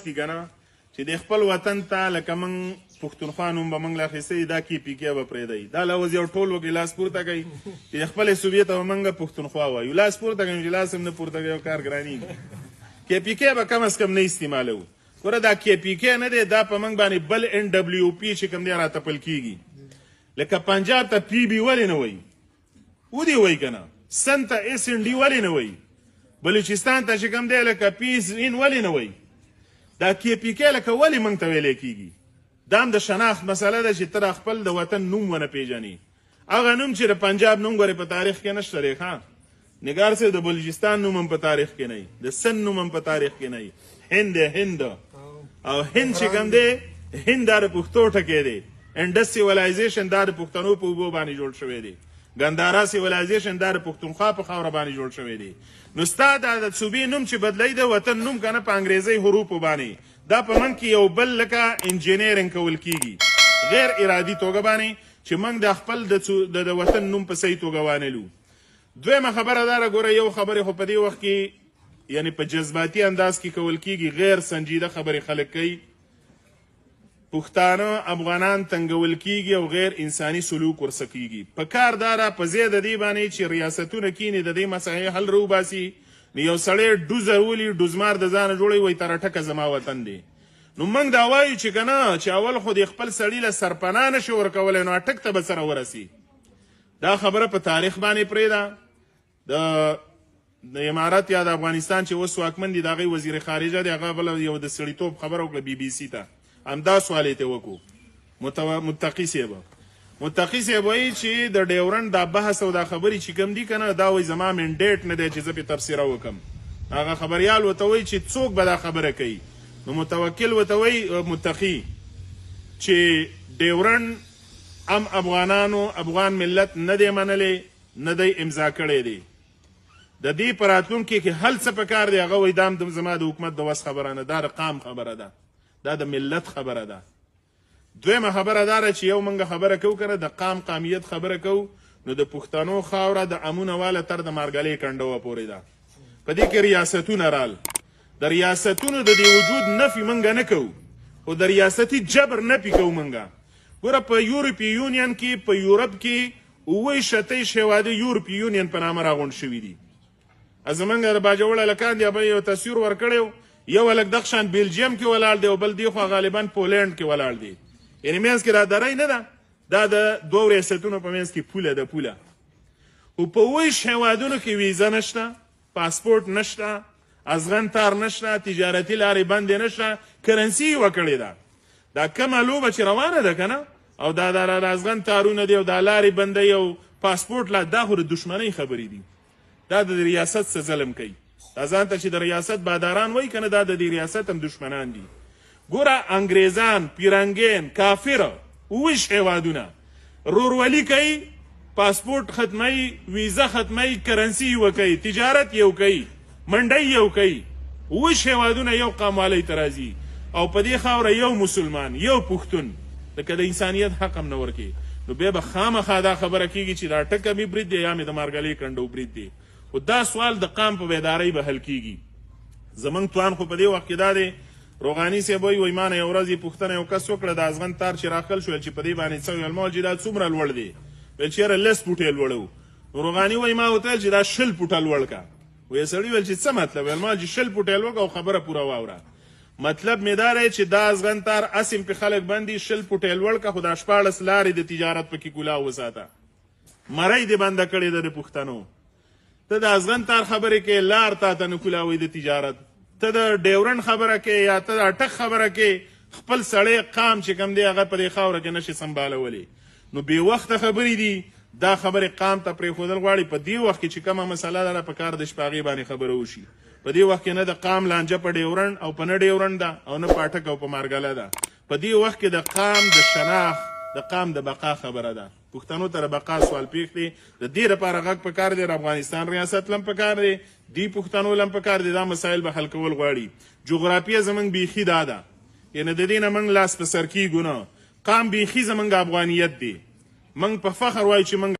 دي که نه چې د خپل وطن ته لکه موږ پښتونخوا نوم به موږ له اخیستی دا KPK به پرېږدی دا لوز یو ټول وکړي لاس پورته کوي چې د خپلې صوبې ته به موږ پښتونخوا وایو لاس پورته کوي چې لاس هم نه پورته کوي کار ګرانېږي KPK به کم از کم نه استعمالوو ګوره دا KPK نه دی دا په موږ باندې بل NWP چې کوم دی راتپل کېږي لکه پنجاب ته PB ولې نه وایي ودې وایي که نه سن ته SND ولې نه وایي بلوچستان ته چې کوم دی لکه PSN ولې نه وایي دا KPK لکه ولې موږ ته ویلی کېږي دا هم د شناخت مسله ده چې ته خپل د وطن نوم ونه پېژنې هغه نوم چې د پنجاب نوم ګورې په تاریخ کې نشته دی ښه نګار صاحب د بلوچستان نوم هم په تاریخ کې نه وي د سن نوم هم په تاریخ کې نه وي هند او هند چې کوم دی هند دا د پښتو ټکی دی انډس سیولایزیشن دا د پښتنو په اوبو باندې جوړ شوی دی ګندارا سیولایزیشن دا د پښتونخوا په خاوره باندې جوړ شوی دی نو ستا دا د صوبې نوم چې بدلی د وطن نوم که نه په انګریزۍ حروفو باندې دا په من کې یو بل لکه انجینیرنګ کول کېږي غیر ارادي توګه باندې چې موږ د خپل د وطن نوم په صحیح توګه وانلو دویمه خبره دا ده ګوره یو خبرې خو په دې وخت کې یعنی په جذباتي انداز کې کول کېږي غیر سنجیده خبرې خلک کوي پښتانه افغانان تنګول کېږي او غیر انساني سلوک ورسه کېږي په کار دا ده په ځای د دې باندې چې ریاستونه کینې د دې مسایل حل روباسي نو یو سړی ډوزه ولي ډوزمار د ځانه جوړوي وایي تر ټکه زما وطن دی نو موږ دا وایو چې که نه چې اول خو د خپل سړي له سرپناه نشي ورکولی نو اټک ته به سره ورسي دا خبره په تاریخ باندې پرېږده د امارات یا د افغانستان چې اوس واکمن دي د هغوی وزیر خارجه دی هغه بله یو د سړیتوب خبره وکړه BBC ته همدا سوال یې ته وکړو متقي صاحب وایي چې د ډیورنډ دا بحث او دا خبرې چې کوم دي که نه دا وایي زما منډیټ نه دی چې زه پرې تبصره وکړم هغه خبریال ورته وایي چې څوک به دا خبره کوي نو متوکل ورته وایي متقي چې ډیورنډ هم افغانانو افغان ملت نه دی منلی نه دی امضا کړی دی د دې په راتلونکي کې هل څه پکار دی هغه وایي دا هم زما د حکومت د وس خبره نه دا د قام خبره ده دا د ملت خبره ده دویمه خبره دا ده چې یو موږ خبره کوو که د قامیت خبره کوو نو د پښتنو خاوره د امونه واله تر د مارګلۍ کنډوه پورې ده په دې کې ریاستونه رال د ریاستونو د دې وجود نفي موږ نه کوو خو د ریاستي جبر نفي کوو موږ ګوره په یورپي یونین کې په یورپ کې 27 هېوادې یورپي یونین په نامه راغونډ شوي دي زموږ د باجوړ هلکان دی هغه یو تصویر ورکړی یو هلک دغه شان بیلجیم کې ولاړ دی او بل دی خوا غالبا پولینډ کې ولاړ دی یعنی منځ کې را درۍ نه ده دا د دوو ریاستونو په منځ کې پوله ده پوله خو په 27 هېوادونو کې ویزه نشته پاسپورټ نشته ازغن تار نشته تجارتي لارې بندې نشته کرنسي یې وکړې ده دا کومه لوبه چې روانه ده که نه او دا د ازغن تارونه دي او دا لارې بندوي او پاسپورټ لا دا خو د دښمنۍ خبرې دي دا د ریاست څه ظلم کوي دا ځان ته چې د ریاست باداران وایي که نه دا د دې ریاست هم دښمنان دي ګوره انګریزان پیرنګین کافر 27 هېوادونه رورولي کوي پاسپورټ ختموي ویزه ختموي کرنسي یې کوي تجارت یو کوي منډۍ یو کوي 27 هېوادونه یو قام والی ته راځي او په دې خاوره یو مسلمان یو پښتون لکه د انسانیت حق هم نه ورکوي نو بیا به خامخا دا خبره کېږي چې دا ټکه مې برید دی یا مې د مارګلۍ کنډو برید دی خو دا سوال د قام په بیدارۍ به حل کېږي زموږ توان خو په دې وخت کې دا دی روغاني صاحب وایي ما نه یو ورځ یې پوښتنه یو کس وکړه د ازغن تار چې راخل شول چې په دې باندې څه ویل ما ویل چې دا څومره لوړ دی ویل چې یاره 10 فوټه لوړ و روغاني وایي ما ورته ویل چې دا 20 فوټه لوړ کا وایي سړي ویل چې څه مطلب ویل ما چې 20 فوټه لوړ او خبره پوره واوره مطلب مې دا دی چې دا ازغن تار اسیم په خلک باندې 20 فوټه لوړ کا خو دا 14 لارې د تجارت پکې کولا وساته مړی دې بنده کړې ده د پښتنو ته د ازغن تار خبرې کې لار تا ته نه کولاوي د تجارت ته د ډیورنډ خبره کې یا ته د اټک خبره کې خپل سړی قام چې کوم دی هغه په دې خاوره کې نشي سنبالولی نو بې وخته خبرې دي دا خبرې قام ته پرېښودل غواړي په دې وخت کې چې کومه مسله لره په کار د شپه هغې باندې خبره وشي په دې وخت کې نه د قام لانجه په ډیورنډ او په نه ډیورنډ ده او نه په اټک او په مارګله ده په دې وخت کې د قام د شناخت د قام د بقا خبره ده پښتنو ته د بقا سوال پیښ دی د دې لپاره غږ پکار دی د افغانستان ریاست لم پکار دی دی پښتنو لم پکار دی دا مسایل به حل کول غواړي جغرافیه زموږ بیخي دا ده یعنې د دې نه موږ لاس په سر کېږو نه قام بیخي زموږ افغانیت دی موږ په فخر وایو چې موږ